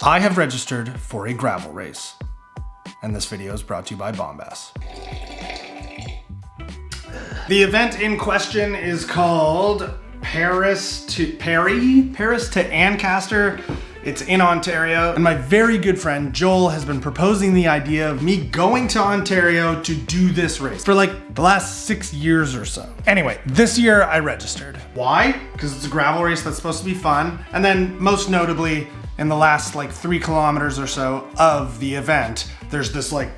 I have registered for a gravel race, and this video is brought to you by Bombas. The event in question is called Paris to Ancaster. It's in Ontario, and my very good friend Joel has been proposing the idea of me going to Ontario to do this race for like the last 6 years or so. Anyway, this year I registered. Why? Because it's a gravel race that's supposed to be fun, and then most notably, in the last like 3 kilometers or so of the event, there's this like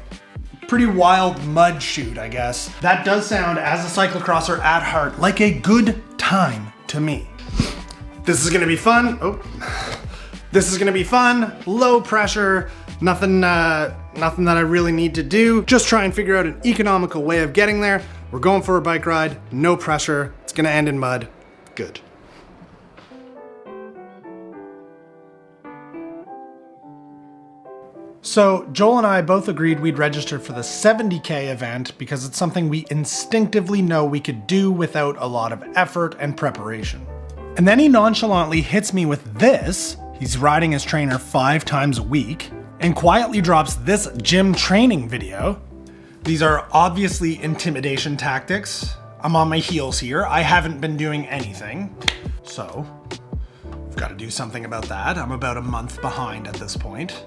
pretty wild mud chute, I guess. That does sound, as a cyclocrosser at heart, like a good time to me. This is gonna be fun. This is gonna be fun, low pressure, nothing that I really need to do. Just try and figure out an economical way of getting there. We're going for a bike ride, no pressure. It's gonna end in mud. Good. So Joel and I both agreed we'd register for the 70K event because it's something we instinctively know we could do without a lot of effort and preparation. And then he nonchalantly hits me with this. He's riding his trainer 5 times a week and quietly drops this gym training video. These are obviously intimidation tactics. I'm on my heels here. I haven't been doing anything. So I've got to do something about that. I'm about a month behind at this point.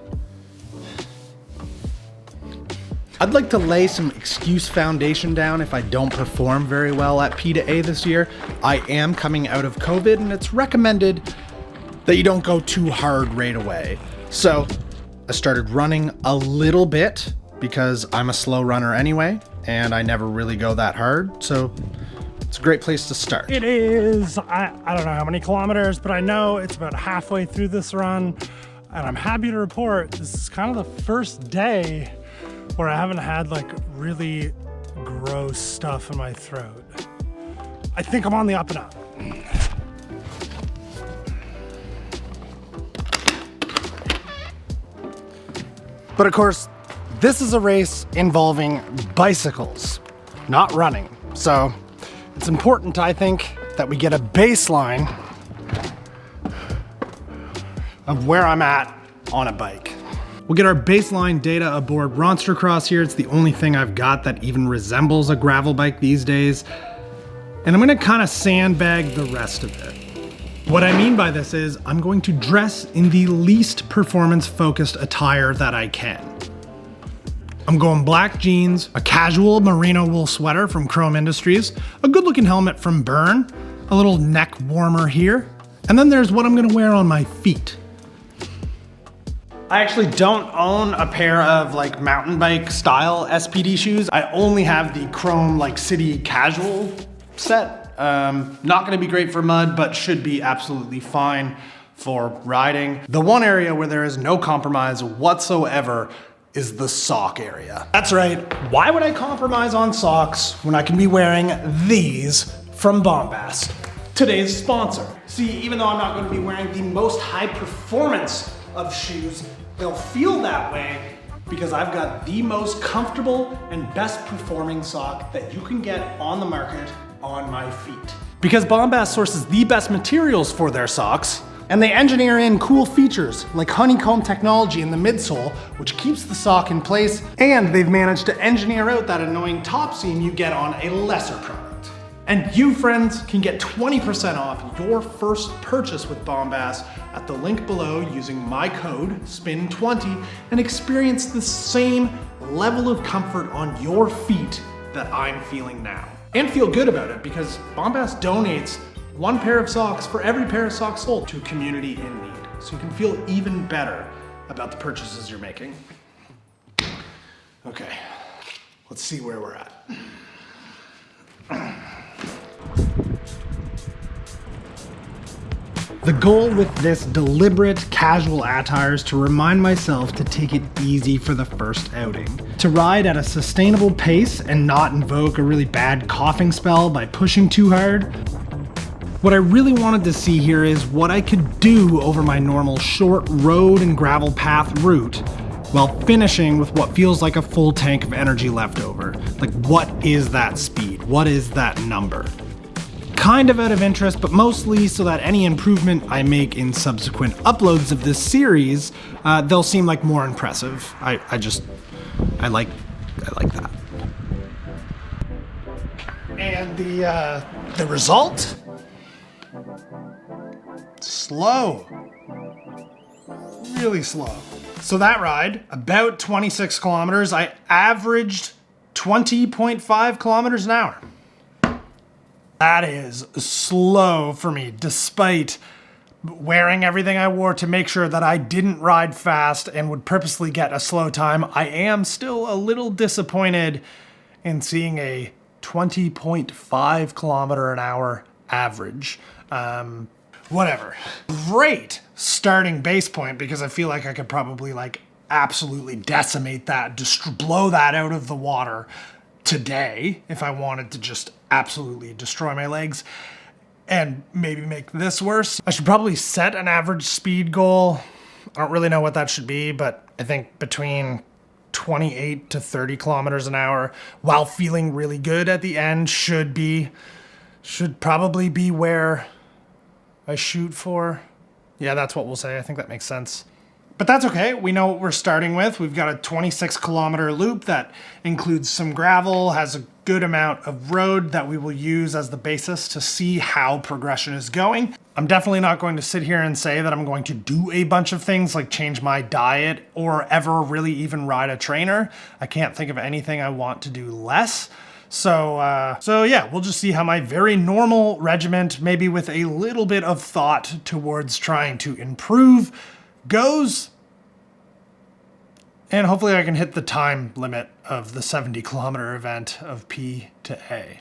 I'd like to lay some excuse foundation down if I don't perform very well at P2A this year. I am coming out of COVID, and it's recommended that you don't go too hard right away. So I started running a little bit because I'm a slow runner anyway, and I never really go that hard. So it's a great place to start. It is, I don't know how many kilometers, but I know it's about halfway through this run, and I'm happy to report this is kind of the first day where I haven't had like really gross stuff in my throat. I think I'm on the up and up. But of course, this is a race involving bicycles, not running. So it's important, I think, that we get a baseline of where I'm at on a bike. We'll get our baseline data aboard Rawstercross here. It's the only thing I've got that even resembles a gravel bike these days. And I'm gonna kind of sandbag the rest of it. What I mean by this is I'm going to dress in the least performance-focused attire that I can. I'm going black jeans, a casual merino wool sweater from Chrome Industries, a good-looking helmet from Burn, a little neck warmer here, and then there's what I'm gonna wear on my feet. I actually don't own a pair of like mountain bike style SPD shoes. I only have the Chrome like city casual set. Not gonna be great for mud, but should be absolutely fine for riding. The one area where there is no compromise whatsoever is the sock area. That's right, why would I compromise on socks when I can be wearing these from Bombas, today's sponsor? See, even though I'm not gonna be wearing the most high performance of shoes, they'll feel that way because I've got the most comfortable and best performing sock that you can get on the market on my feet. Because Bombas sources the best materials for their socks, and they engineer in cool features like honeycomb technology in the midsole, which keeps the sock in place, and they've managed to engineer out that annoying top seam you get on a lesser product. And you, friends, can get 20% off your first purchase with Bombas at the link below using my code, SPIN20, and experience the same level of comfort on your feet that I'm feeling now. And feel good about it because Bombas donates 1 pair of socks for every pair of socks sold to a community in need. So you can feel even better about the purchases you're making. Okay, let's see where we're at. The goal with this deliberate casual attire is to remind myself to take it easy for the first outing. To ride at a sustainable pace and not invoke a really bad coughing spell by pushing too hard. What I really wanted to see here is what I could do over my normal short road and gravel path route while finishing with what feels like a full tank of energy left over. Like, what is that speed? What is that number? kind of out of interest, but mostly so that any improvement I make in subsequent uploads of this series, they'll seem like more impressive. I like that. And the result? Slow. Really slow. So that ride, about 26 kilometers, I averaged 20.5 kilometers an hour. That is slow for me, despite wearing everything I wore to make sure that I didn't ride fast and would purposely get a slow time. I am still a little disappointed in seeing a 20.5 kilometer an hour average. Whatever. Great starting base point, because I feel like I could probably like absolutely decimate that, just blow that out of the water today if I wanted to just absolutely destroy my legs and maybe make this worse. I should probably set an average speed goal. I don't really know what that should be, but I think between 28 to 30 kilometers an hour while feeling really good at the end should probably be where I shoot for. Yeah, that's what we'll say. I think that makes sense. But that's okay. We know what we're starting with. We've got a 26 kilometer loop that includes some gravel, has a good amount of road that we will use as the basis to see how progression is going. I'm definitely not going to sit here and say that I'm going to do a bunch of things like change my diet or ever really even ride a trainer. I can't think of anything I want to do less. So yeah, we'll just see how my very normal regiment, maybe with a little bit of thought towards trying to improve, goes. And hopefully I can hit the time limit of the 70 kilometer event of P to A.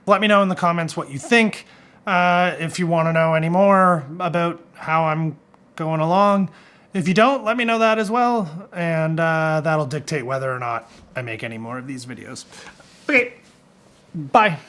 Let me know in the comments what you think. If you want to know any more about how I'm going along. If you don't, let me know that as well. And that'll dictate whether or not I make any more of these videos. Okay, bye.